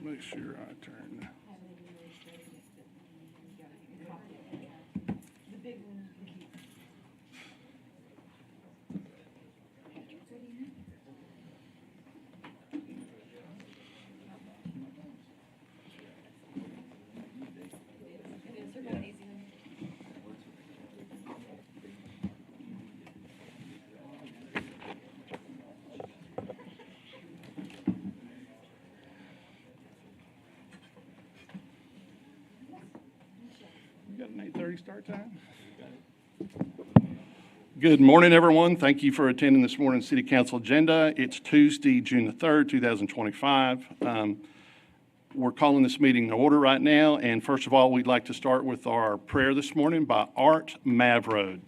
Make sure I turn. Got an 8:30 start time? Good morning, everyone. Thank you for attending this morning's City Council agenda. It's Tuesday, June the 3rd, 2025. We're calling this meeting to order right now, and first of all, we'd like to start with our prayer this morning by Art Mavrode.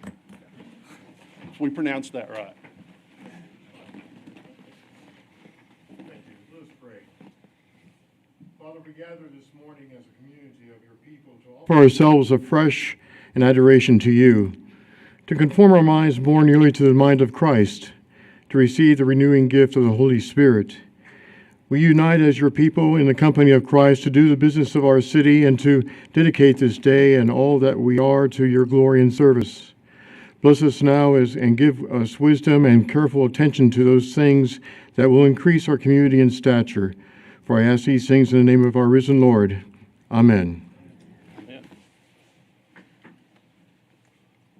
We pronounced that right. Thank you. Let us pray. Father, we gather this morning as a community of your people to offer ourselves afresh in adoration to you, to conform our minds more nearly to the mind of Christ, to receive the renewing gift of the Holy Spirit. We unite as your people in the company of Christ to do the business of our city and to dedicate this day and all that we are to your glory and service. Bless us now and give us wisdom and careful attention to those things that will increase our community in stature. For I ask these things in the name of our risen Lord. Amen. Amen.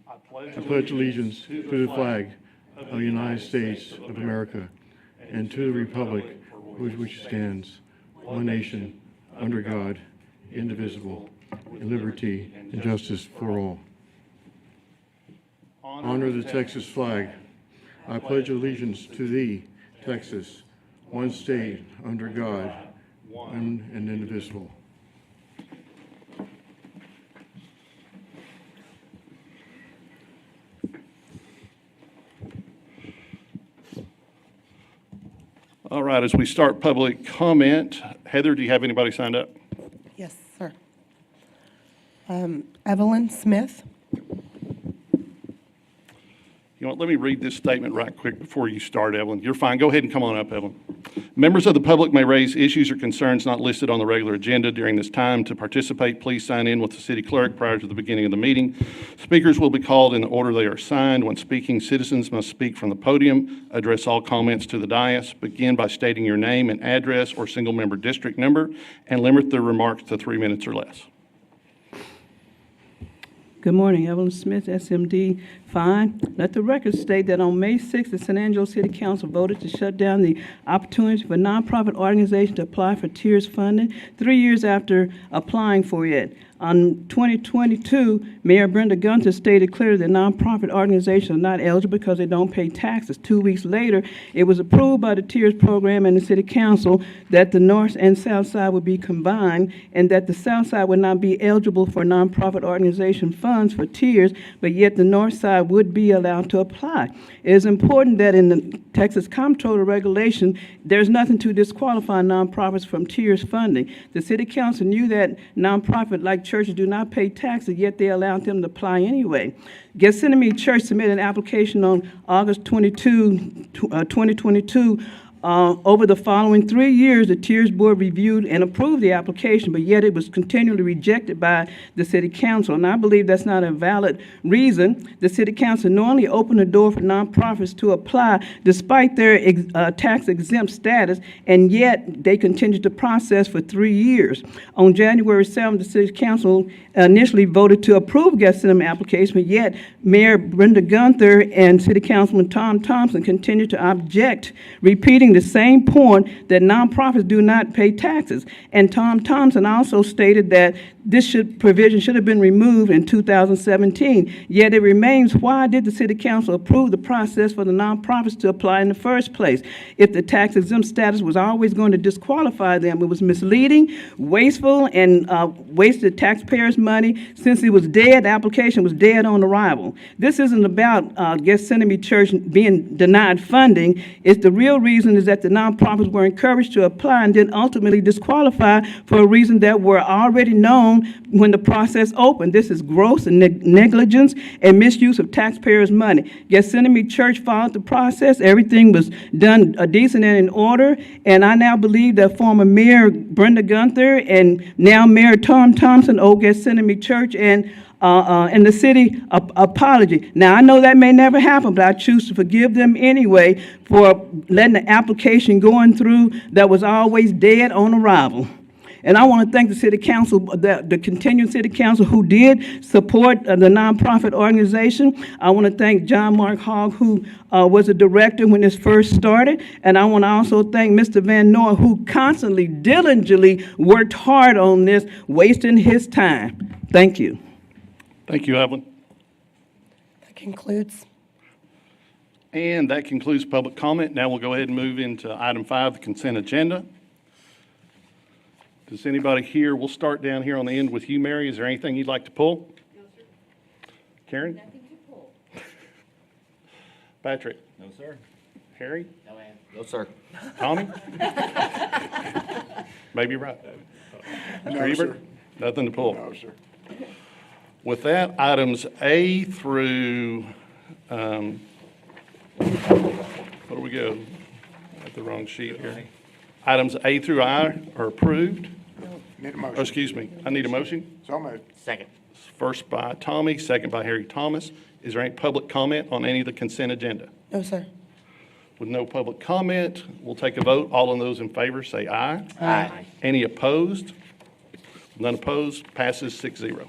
I pledge allegiance to the flag of the United States of America and to the republic for which it stands, one nation, under God, indivisible, with liberty and justice for all. Honor the Texas flag. I pledge allegiance to thee, Texas, one state, under God, one and indivisible. All right, as we start public comment, Heather, do you have anybody signed up? Yes, sir. Evelyn Smith. You know what, let me read this statement right quick before you start, Evelyn. You're fine. Go ahead and come on up, Evelyn. Members of the public may raise issues or concerns not listed on the regular agenda during this time. To participate, please sign in with the city clerk prior to the beginning of the meeting. Speakers will be called in the order they are assigned. When speaking, citizens must speak from the podium, address all comments to the dais, begin by stating your name and address or single-member district number, and limit their remarks to 3 minutes or less. Good morning, Evelyn Smith, SMD 5. Let the record state that on May 6th, the San Angelo City Council voted to shut down the opportunity for nonprofit organizations to apply for TIERS funding 3 years after applying for it. On 2022, Mayor Brenda Gunther stated clearly that nonprofit organizations are not eligible because they don't pay taxes. 2 weeks later, it was approved by the TIERS program and the City Council that the North and South Side would be combined and that the South Side would not be eligible for nonprofit organization funds for TIERS, but yet the North Side would be allowed to apply. It is important that in the Texas Comptroller regulation, there's nothing to disqualify nonprofits from TIERS funding. The City Council knew that nonprofit like churches do not pay taxes, yet they allowed them to apply anyway. Gethsemane Church submitted an application on August 22, 2022. Over the following 3 years, the TIERS Board reviewed and approved the application, but yet it was continually rejected by the City Council. And I believe that's not a valid reason. The City Council knowingly opened the door for nonprofits to apply despite their tax-exempt status, and yet they continued to process for 3 years. On January 7th, the City Council initially voted to approve Gethsemane application, but yet Mayor Brenda Gunther and City Councilman Tom Thompson continued to object, repeating the same point that nonprofits do not pay taxes. And Tom Thompson also stated that this provision should have been removed in 2017. Yet it remains, why did the City Council approve the process for the nonprofits to apply in the first place? If the tax exempt status was always going to disqualify them, it was misleading, wasteful, and wasted taxpayers' money. Since it was dead, the application was dead on arrival. This isn't about Gethsemane Church being denied funding. It's the real reason is that the nonprofits were encouraged to apply and then ultimately disqualify for a reason that were already known known when the process opened. This is gross negligence and misuse of taxpayers' money. Gethsemane Church followed the process. Everything was done decent and in order. And I now believe that former Mayor Brenda Gunther and now Mayor Tom Thompson owe Gethsemane Church and the city apology. Now, I know that may never happen, but I choose to forgive them anyway for letting the application going through that was always dead on arrival. And I want to thank the city council, the continuing city council who did support the nonprofit organization. I want to thank John Mark Hogg, who was a director when this first started. And I want to also thank Mr. Van Noy, who constantly, diligently worked hard on this, wasting his time. Thank you. Thank you, Evelyn. That concludes. And that concludes public comment. Now we'll go ahead and move into item 5, the consent agenda. Does anybody here, we'll start down here on the end with you, Mary. Is there anything you'd like to pull? No, sir. Karen? Nothing to pull. Patrick? No, sir. Harry? No, ma'am. No, sir. Tommy? Maybe you're right. No, Mr. Ebert? sir. Nothing to pull. No, sir. With that, items A through, where do we go? At the wrong sheet here. Items A through I are approved. Need a Oh, motion. excuse me, I need a motion. So moved. Second. First by Tommy, second by Harry Thomas. Is there any public comment on any of the consent agenda? No, sir. With no public comment, we'll take a vote. All of those in favor say aye. Aye. Any opposed? None opposed, passes 6-0.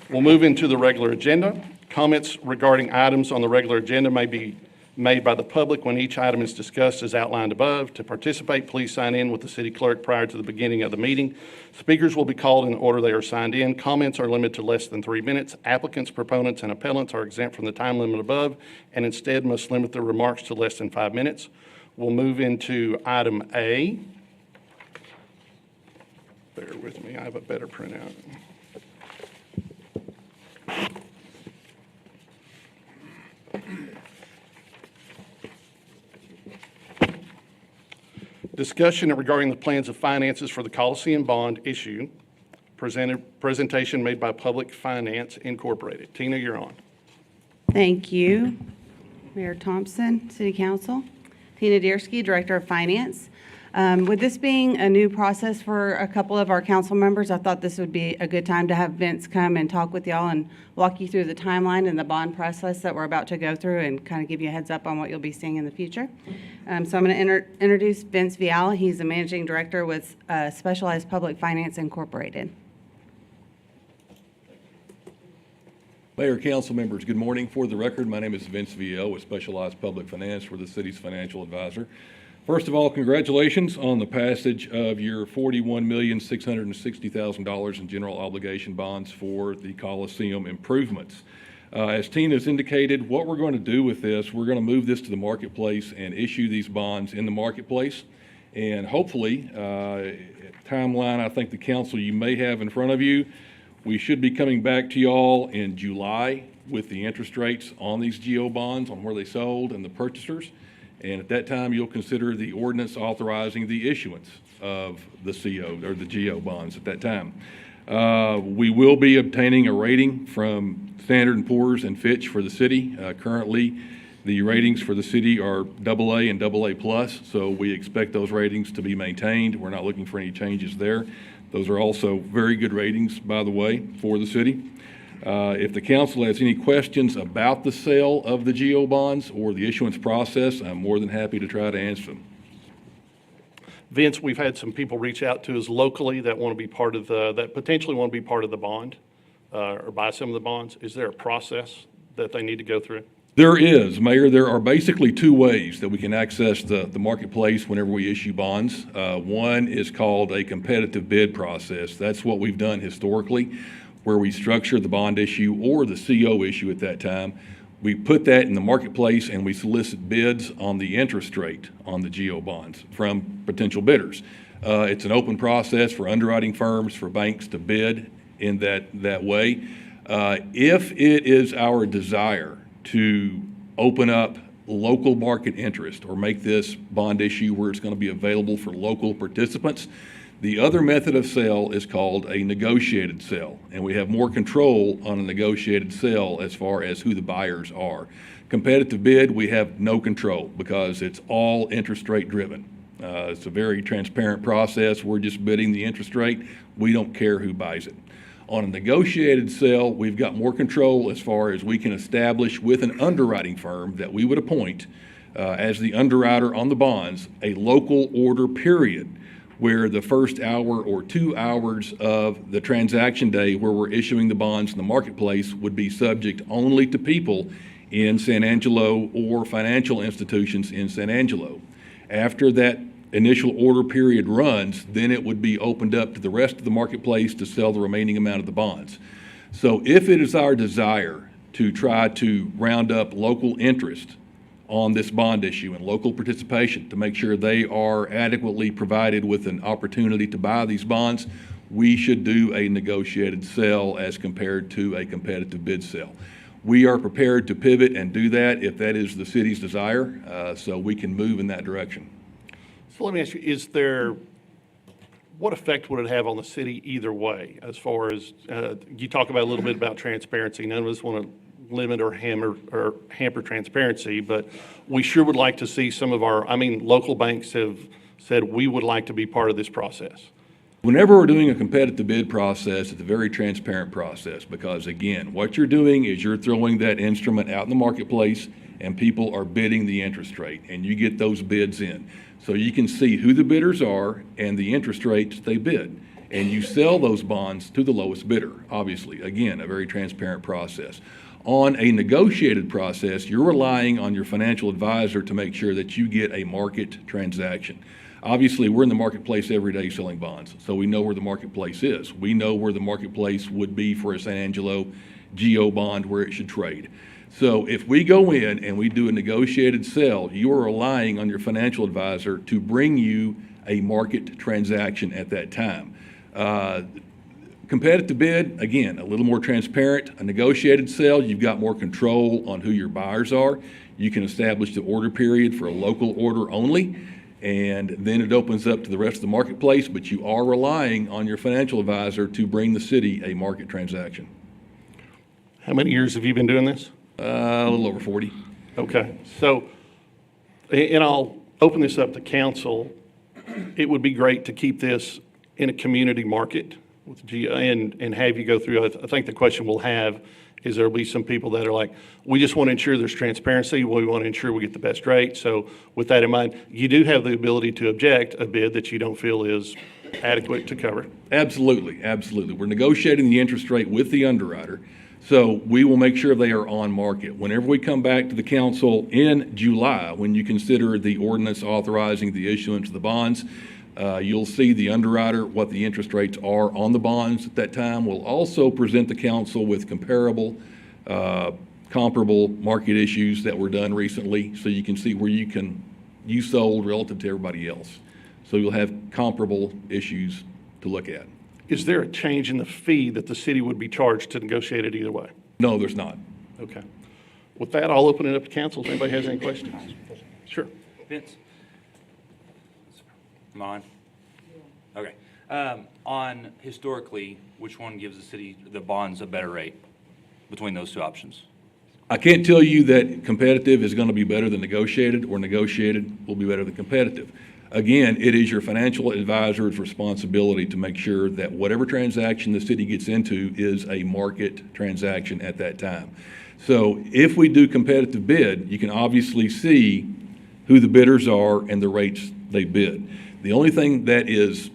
We'll move into the regular agenda. Comments regarding items on the regular agenda may be made by the public when each item is discussed as outlined above. To participate, please sign in with the city clerk prior to the beginning of the meeting. Speakers will be called in the order they are signed in. Comments are limited to less than 3 minutes. Applicants, proponents, and appellants are exempt from the time limit above and instead must limit their remarks to less than 5 minutes. We'll move into item A. Bear with me, I have a better printout. Discussion regarding the plans of finances for the Coliseum bond issue. Presentation made by Public Finance Incorporated. Tina, you're on. Thank you, Mayor Thompson, City Council. Tina Diersky, Director of Finance. With this being a new process for a couple of our council members, I thought this would be a good time to have Vince come and talk with y'all and walk you through the timeline and the bond process that we're about to go through and kind of give you a heads up on what you'll be seeing in the future. So I'm going to introduce Vince Viala. He's the Managing Director with Specialized Public Finance Incorporated. Mayor, council members, good morning. For the record, my name is Vince Viala with Specialized Public Finance. We're the city's financial advisor. First of all, congratulations on the passage of your $41,660,000 in general obligation bonds for the Coliseum improvements. As Tina has indicated, what we're going to do with this, we're going to move this to the marketplace and issue these bonds in the marketplace. And hopefully, timeline I think the council you may have in front of you, we should be coming back to y'all in July with the interest rates on these GO bonds, on where they sold and the purchasers. And at that time, you'll consider the ordinance authorizing the issuance of the CO or the GO bonds at that time. We will be obtaining a rating from Standard & Poor's and Fitch for the city. Currently, the ratings for the city are AA and AA+, so we expect those ratings to be maintained. We're not looking for any changes there. Those are also very good ratings, by the way, for the city. If the council has any questions about the sale of the GO bonds or the issuance process, I'm more than happy to try to answer them. Vince, we've had some people reach out to us locally that want to be part of that potentially want to be part of the bond or buy some of the bonds. Is there a process that they need to go through? There is, Mayor. There are basically two ways that we can access the marketplace whenever we issue bonds. One is called a competitive bid process. That's what we've done historically, where we structure the bond issue or the CO issue at that time. We put that in the marketplace and we solicit bids on the interest rate on the GO bonds from potential bidders. It's an open process for underwriting firms, for banks to bid in that way. If it is our desire to open up local market interest or make this bond issue where it's going to be available for local participants, The other method of sale is called a negotiated sale, and we have more control on a negotiated sale as far as who the buyers are. Competitive bid, we have no control because it's all interest rate driven. It's a very transparent process. We're just bidding the interest rate. We don't care who buys it. On a negotiated sale, we've got more control as far as we can establish with an underwriting firm that we would appoint as the underwriter on the bonds, a local order period, where the first hour or 2 hours of the transaction day where we're issuing the bonds in the marketplace would be subject only to people in San Angelo or financial institutions in San Angelo. After that initial order period runs, then it would be opened up to the rest of the marketplace to sell the remaining amount of the bonds. So if it is our desire to try to round up local interest on this bond issue and local participation to make sure they are adequately provided with an opportunity to buy these bonds, we should do a negotiated sale as compared to a competitive bid sale. We are prepared to pivot and do that if that is the city's desire, so we can move in that direction. So let me ask you, what effect would it have on the city either way? As far as, you talk about a little bit about transparency. None of us want to limit or hamper transparency, but we sure would like to see some of local banks have said we would like to be part of this process. Whenever we're doing a competitive bid process, it's a very transparent process because, again, what you're doing is you're throwing that instrument out in the marketplace and people are bidding the interest rate, and you get those bids in. So you can see who the bidders are and the interest rates they bid. And you sell those bonds to the lowest bidder, obviously. Again, a very transparent process. On a negotiated process, you're relying on your financial advisor to make sure that you get a market transaction. Obviously, we're in the marketplace every day selling bonds, so we know where the marketplace is. We know where the marketplace would be for a San Angelo GO bond where it should trade. So if we go in and we do a negotiated sale, you are relying on your financial advisor to bring you a market transaction at that time. Competitive bid, again, a little more transparent. A negotiated sale, you've got more control on who your buyers are. You can establish the order period for a local order only, and then it opens up to the rest of the marketplace, but you are relying on your financial advisor to bring the city a market transaction. How many years have you been doing this? A little over 40. Okay, so, and I'll open this up to council. It would be great to keep this in a community market with and have you go through. I think the question we'll have is there'll be some people that are like, we just want to ensure there's transparency. We want to ensure we get the best rate. So with that in mind, you do have the ability to object a bid that you don't feel is adequate to cover. Absolutely, absolutely. We're negotiating the interest rate with the underwriter, so we will make sure they are on market. Whenever we come back to the council in July, when you consider the ordinance authorizing the issuance of the bonds, you'll see the underwriter, what the interest rates are on the bonds at that time. We'll also present the council with comparable, comparable market issues that were done recently, so you can see where you sold relative to everybody else. So you'll have comparable issues to look at. Is there a change in the fee that the city would be charged to negotiate it either way? No, there's not. Okay. With that, I'll open it up to council if anybody has any questions. Sure. Vince? Am I on? Okay. On historically, which one gives the city, the bonds, a better rate between those two options? I can't tell you that competitive is going to be better than negotiated or negotiated will be better than competitive. Again, it is your financial advisor's responsibility to make sure that whatever transaction the city gets into is a market transaction at that time. So if we do competitive bid, you can obviously see who the bidders are and the rates they bid. The only thing that is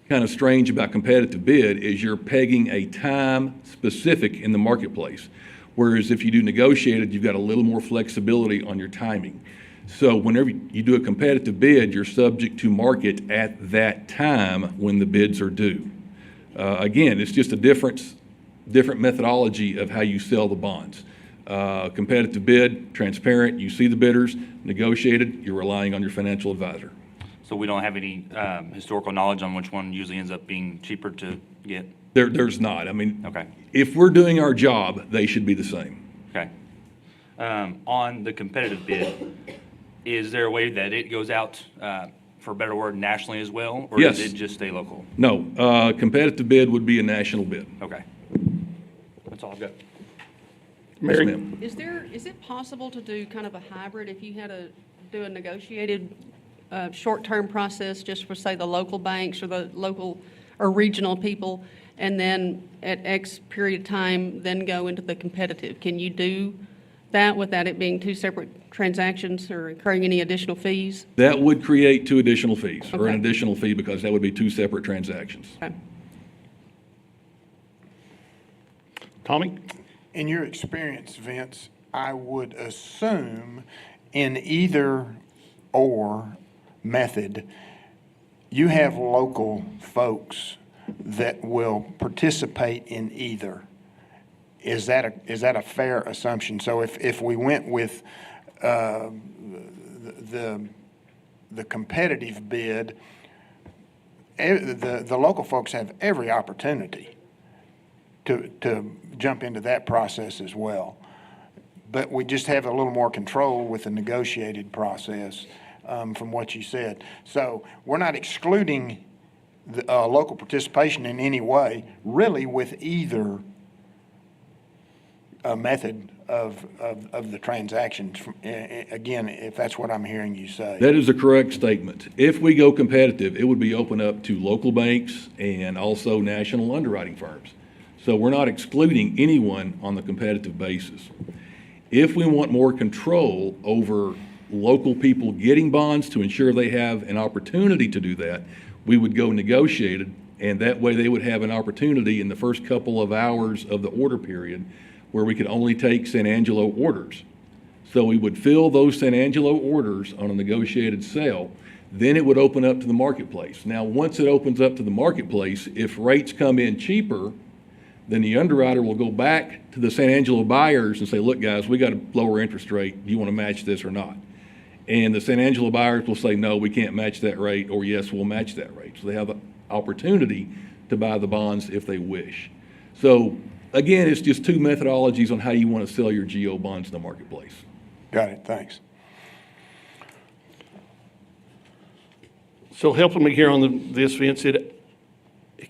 kind of strange about competitive bid is you're pegging a time specific in the marketplace. Whereas if you do negotiated, you've got a little more flexibility on your timing. So whenever you do a competitive bid, you're subject to market at that time when the bids are due. Again, it's just a different methodology of how you sell the bonds. Competitive bid, transparent, you see the bidders. Negotiated, you're relying on your financial advisor. So we don't have any historical knowledge on which one usually ends up being cheaper to get? There's not. I mean, Okay. if we're doing our job, they should be the same. Okay. On the competitive bid, is there a way that it goes out for a better word, nationally as well? Or Yes. does it just stay local? No, competitive bid would be a national bid. Okay. That's all I've got. Yes, Mary? ma'am. Is it possible to do kind of a hybrid if you had to do a negotiated, short-term process just for, say, the local banks or the local or regional people, and then at X period of time, then go into the competitive? Can you do that without it being two separate transactions or incurring any additional fees? That would create two additional fees, or an Okay. additional fee, because that would be two separate transactions. Okay. Tommy? In your experience, Vince, I would assume in either or method, you have local folks that will participate in either. Is that a fair assumption? So if we went with the competitive bid, the local folks have every opportunity to jump into that process as well. But we just have a little more control with the negotiated process, from what you said. So we're not excluding the local participation in any way, really, with either method of the transactions. Again, if that's what I'm hearing you say. That is a correct statement. If we go competitive, it would be open up to local banks and also national underwriting firms. So we're not excluding anyone on the competitive basis. If we want more control over local people getting bonds to ensure they have an opportunity to do that, we would go negotiated, and that way they would have an opportunity in the first couple of hours of the order period where we could only take San Angelo orders. So we would fill those San Angelo orders on a negotiated sale, then it would open up to the marketplace. Now, once it opens up to the marketplace, if rates come in cheaper, then the underwriter will go back to the San Angelo buyers and say, look, guys, we got a lower interest rate. Do you want to match this or not? And the San Angelo buyers will say, no, we can't match that rate, or yes, we'll match that rate. So they have the opportunity to buy the bonds if they wish. So again, it's just two methodologies on how you want to sell your GO bonds in the marketplace. Got it, thanks. So helping me here on this, Vince, it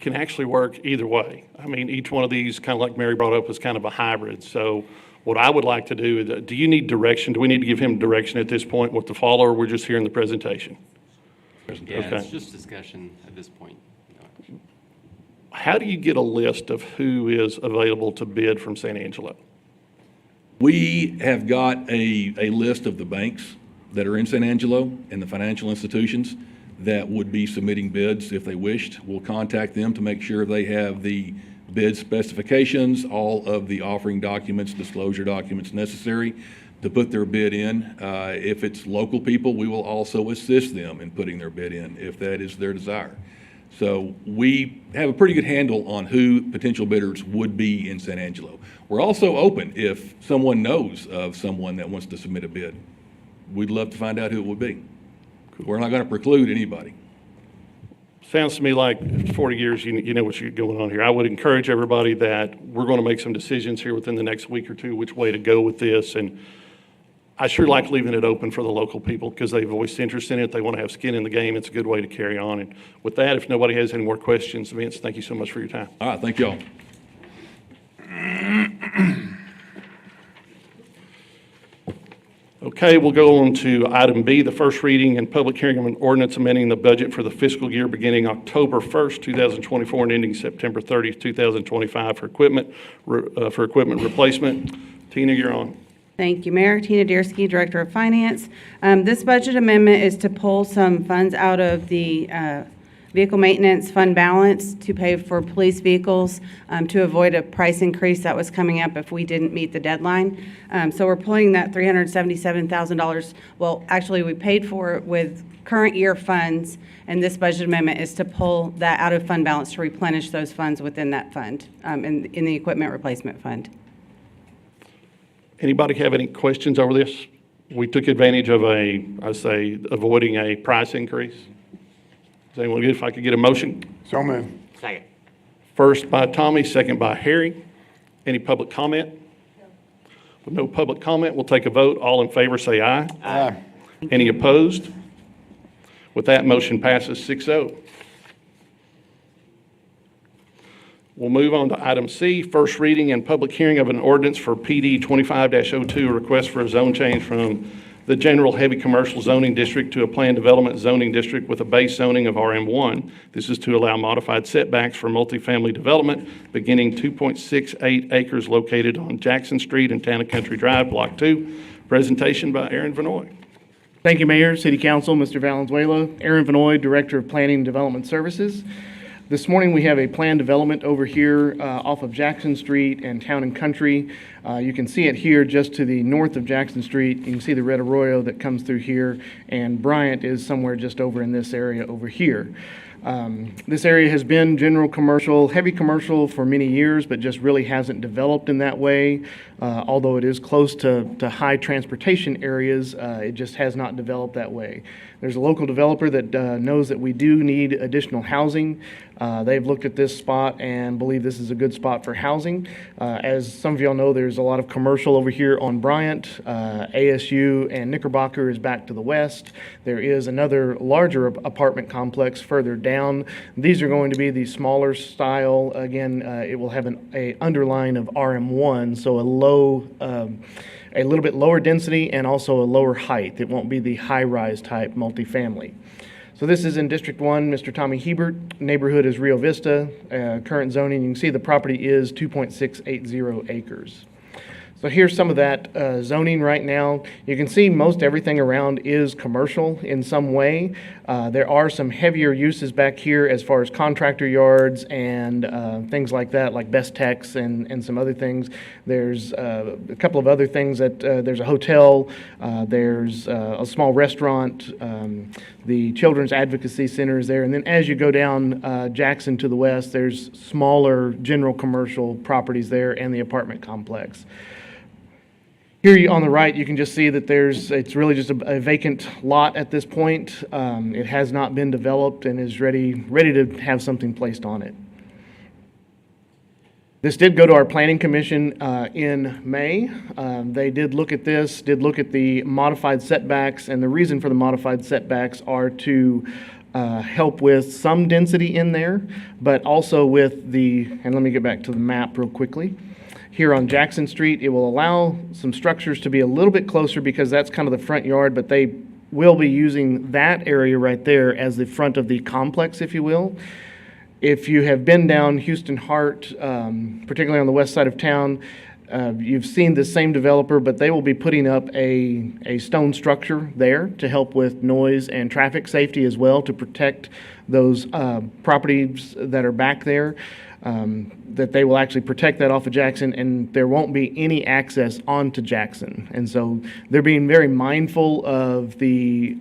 can actually work either way. I mean, each one of these, kind of like Mary brought up, is kind of a hybrid. So what I would like to do is, do you need direction? Do we need to give him direction at this point what to follow, or we're just hearing the presentation? Yeah, Okay. it's just discussion at this point. How do you get a list of who is available to bid from San Angelo? We have got a list of the banks that are in San Angelo and the financial institutions that would be submitting bids if they wished. We'll contact them to make sure they have the bid specifications, all of the offering documents, disclosure documents necessary to put their bid in. If it's local people, we will also assist them in putting their bid in if that is their desire. So we have a pretty good handle on who potential bidders would be in San Angelo. We're also open if someone knows of someone that wants to submit a bid. We'd love to find out who it would be. We're not going to preclude anybody. Sounds to me like 40 years, you know what's going on here. I would encourage everybody that we're going to make some decisions here within the next week or two, which way to go with this. And I sure like leaving it open for the local people because they've voiced interest in it. They want to have skin in the game. It's a good way to carry on. And with that, if nobody has any more questions, Vince, thank you so much for your time. All right, thank y'all. Okay, we'll go on to item B, the first reading and public hearing of an ordinance amending the budget for the fiscal year beginning October 1st, 2024 and ending September 30th, 2025 for equipment replacement. Tina, you're on. Thank you, Mayor. Tina Deersky, Director of Finance. This budget amendment is to pull some funds out of the vehicle maintenance fund balance to pay for police vehicles to avoid a price increase that was coming up if we didn't meet the deadline. So we're pulling that $377,000. Well, actually, we paid for it with current year funds, and this budget amendment is to pull that out of fund balance to replenish those funds within that fund, in the equipment replacement fund. Anybody have any questions over this? We took advantage of avoiding a price increase. Does anyone, if I could get a motion? So moved. Second. First by Tommy, second by Harry. Any public comment? With no public comment, we'll take a vote. All in favor, say aye. Aye. Any opposed? With that, motion passes 6-0. We'll move on to item C, first reading and public hearing of an ordinance for PD 25-02, a request for a zone change from the general heavy commercial zoning district to a planned development zoning district with a base zoning of RM1. This is to allow modified setbacks for multifamily development beginning 2.68 acres located on Jackson Street and Town and Country Drive, Block 2. Presentation by Aaron Vanoy. Thank you, Mayor, City Council, Mr. Valenzuela. Aaron Vanoy, Director of Planning and Development Services. This morning, we have a planned development over here off of Jackson Street and Town and Country. You can see it here just to the north of Jackson Street. You can see the red arroyo that comes through here, and Bryant is somewhere just over in this area over here. This area has been general commercial, heavy commercial for many years, but just really hasn't developed in that way. Although it is close to high transportation areas, it just has not developed that way. There's a local developer that knows that we do need additional housing. They've looked at this spot and believe this is a good spot for housing. As some of y'all know, there's a lot of commercial over here on Bryant. ASU and Knickerbocker is back to the west. There is another larger apartment complex further down. These are going to be the smaller style. Again, it will have an underline of RM1, so a little bit lower density and also a lower height. It won't be the high-rise type multifamily. So this is in District 1, Mr. Tommy Hebert. Neighborhood is Rio Vista. Current zoning, you can see the property is 2.680 acres. So here's some of that zoning right now. You can see most everything around is commercial in some way. There are some heavier uses back here as far as contractor yards and things like that, like Best Techs and some other things. There's a couple of other things that there's a hotel, there's a small restaurant, the Children's Advocacy Center is there. And then as you go down Jackson to the west, there's smaller general commercial properties there and the apartment complex. Here on the right, you can just see that it's really just a vacant lot at this point. It has not been developed and is ready to have something placed on it. This did go to our Planning Commission in May. They did look at this, did look at the modified setbacks, and the reason for the modified setbacks are to help with some density in there, but also with and let me get back to the map real quickly. Here on Jackson Street, it will allow some structures to be a little bit closer because that's kind of the front yard, but they will be using that area right there as the front of the complex, if you will. If you have been down Houston Hart, particularly on the west side of town, you've seen the same developer, but they will be putting up a stone structure there to help with noise and traffic safety as well, to protect those properties that are back there. That they will actually protect that off of Jackson, and there won't be any access onto Jackson. And so they're being very mindful of the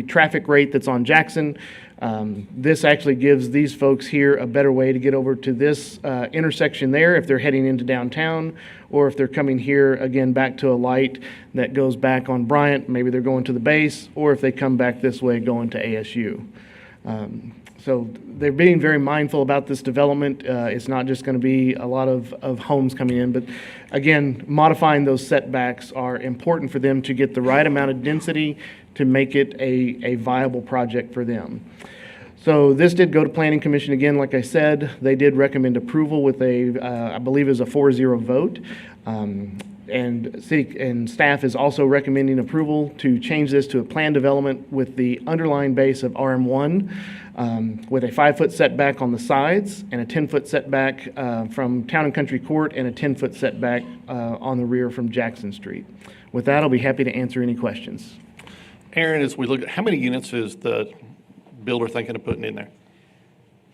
traffic rate that's on Jackson. This actually gives these folks here a better way to get over to this intersection there if they're heading into downtown, or if they're coming here again back to a light that goes back on Bryant, maybe they're going to the base, or if they come back this way going to ASU. So they're being very mindful about this development. It's not just going to be a lot of homes coming in, but again, modifying those setbacks are important for them to get the right amount of density to make it a viable project for them. So this did go to Planning Commission again, like I said. They did recommend approval with I believe it was a 4-0 vote. And city and staff is also recommending approval to change this to a planned development with the underlying base of RM1, with a 5-foot setback on the sides and a 10-foot setback from Town and Country Court and a 10-foot setback on the rear from Jackson Street. With that, I'll be happy to answer any questions. Aaron, as we look at, how many units is the builder thinking of putting in there?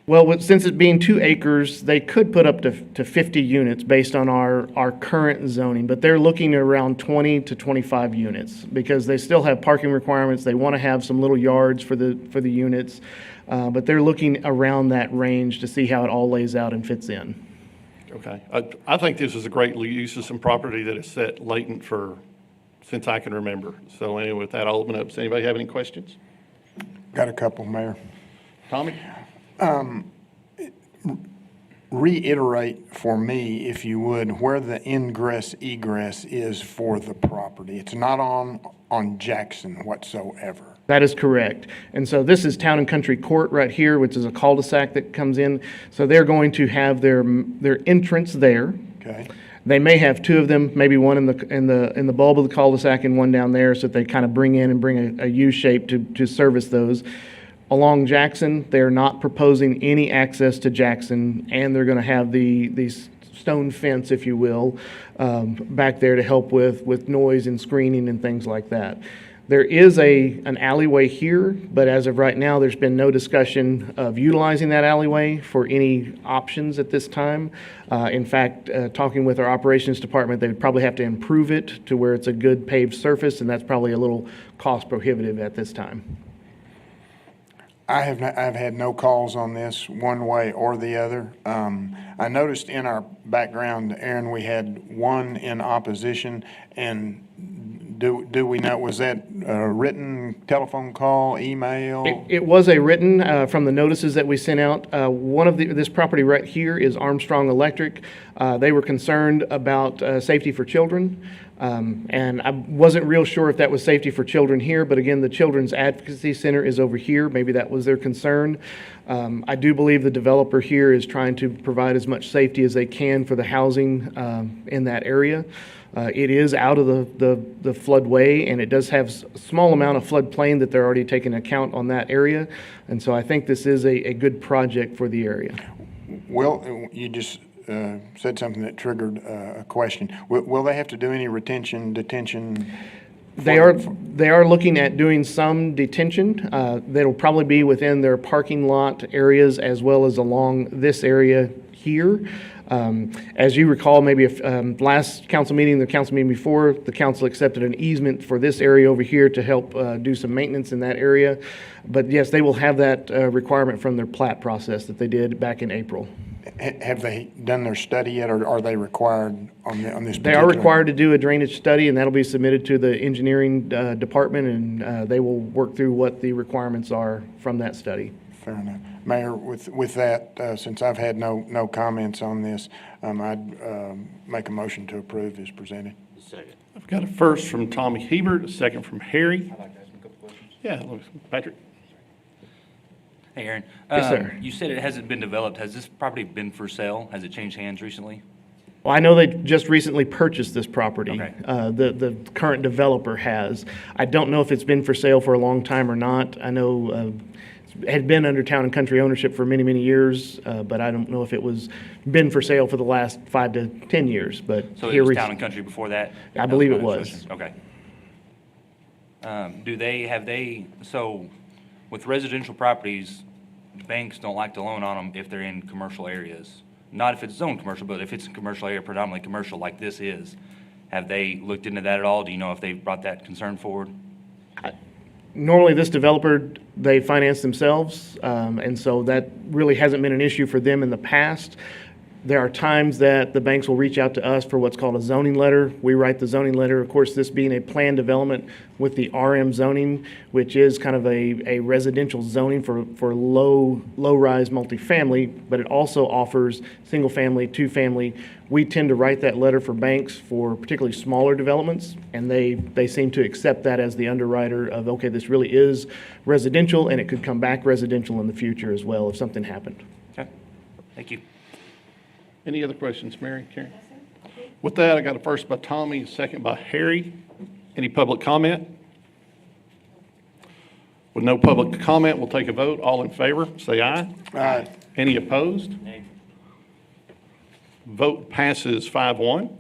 Well, since it being 2 acres, they could put up to 50 units based on our current zoning, but they're looking at around 20 to 25 units because they still have parking requirements. They want to have some little yards for the units, but they're looking around that range to see how it all lays out and fits in. Okay. I think this is a great use of some property that is set latent since I can remember. So anyway, with that, I'll open up. Does anybody have any questions? Got a couple, Mayor. Tommy? Reiterate for me, if you would, where the ingress egress is for the property. It's not on Jackson whatsoever. That is correct. And so this is Town and Country Court right here, which is a cul-de-sac that comes in. So they're going to have their entrance there. Okay. They may have two of them, maybe one in the bulb of the cul-de-sac and one down there, so that they kind of bring in and bring a U shape to service those. Along Jackson, they're not proposing any access to Jackson, and they're going to have the stone fence, if you will, back there to help with noise and screening and things like that. There is an alleyway here, but as of right now, there's been no discussion of utilizing that alleyway for any options at this time. In fact, talking with our operations department, they would probably have to improve it to where it's a good paved surface, and that's probably a little cost prohibitive at this time. I've had no calls on this one way or the other. I noticed in our background, Aaron, we had one in opposition, and do we know, was that a written telephone call, email? It was a written, from the notices that we sent out. One of this property right here is Armstrong Electric. They were concerned about safety for children. And I wasn't real sure if that was safety for children here, but again, the Children's Advocacy Center is over here. Maybe that was their concern. I do believe the developer here is trying to provide as much safety as they can for the housing in that area. It is out of the floodway, and it does have a small amount of floodplain that they're already taking account on that area. And so I think this is a good project for the area. Well, you just said something that triggered a question. Will they have to do any detention? They are looking at doing some detention. That'll probably be within their parking lot areas as well as along this area here. As you recall, maybe if last council meeting, the council meeting before, the council accepted an easement for this area over here to help do some maintenance in that area. But yes, they will have that requirement from their plat process that they did back in April. Have they done their study yet, or are they required on this? They are required to do a drainage study, and that'll be submitted to the engineering department, and they will work through what the requirements are from that study. Fair enough. Mayor, with that, since I've had no comments on this, I'd make a motion to approve as presented. Second. I've got a first from Tommy Hebert, a second from Harry. I'd like to ask him a couple questions. Yeah, Patrick. Hey, Aaron. Yes, sir. You said it hasn't been developed. Has this property been for sale? Has it changed hands recently? Well, I know they just recently purchased this property. Okay. The current developer has. I don't know if it's been for sale for a long time or not. I know it had been under Town and Country ownership for many, many years, but I don't know if it was been for sale for the last 5 to 10 years. But So it here was rec- Town and Country before that? I believe it my was. question. Okay. So with residential properties, banks don't like to loan on them if they're in commercial areas. Not if it's zoned commercial, but if it's a commercial area, predominantly commercial like this is. Have they looked into that at all? Do you know if they've brought that concern forward? Normally, this developer, they finance themselves, and so that really hasn't been an issue for them in the past. There are times that the banks will reach out to us for what's called a zoning letter. We write the zoning letter. Of course, this being a planned development with the RM zoning, which is kind of a residential zoning for low-rise multifamily, but it also offers single-family, two-family. We tend to write that letter for banks for particularly smaller developments, and they seem to accept that as the underwriter of, okay, this really is residential, and it could come back residential in the future as well if something happened. Okay, thank you. Any other questions, Mary, Karen? With that, I got a first by Tommy, a second by Harry. Any public comment? With no public comment, we'll take a vote. All in favor, say aye. Aye. Any opposed? Vote passes 5-1.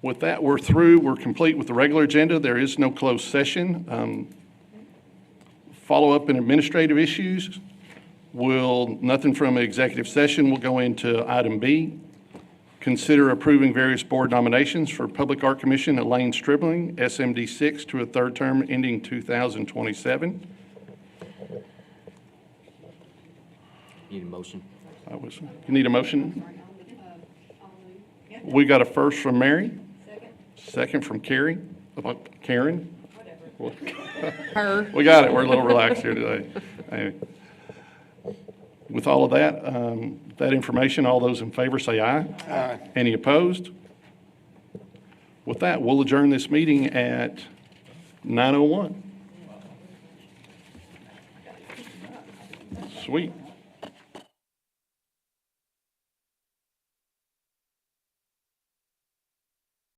With that, we're through. We're complete with the regular agenda. There is no closed session. Follow-up and administrative issues. Nothing from executive session. We'll go into item B. Consider approving various board nominations for Public Art Commission, Elaine Stribling, SMD 6, to a third term ending 2027. Need a motion? You need a motion? We got a first from Mary. Second from Carrie. Karen? Her. We got it. We're a little relaxed here today. Anyway. With all of that information, all those in favor say aye. Aye. Any opposed? With that, we'll adjourn this meeting at 9:01. Sweet.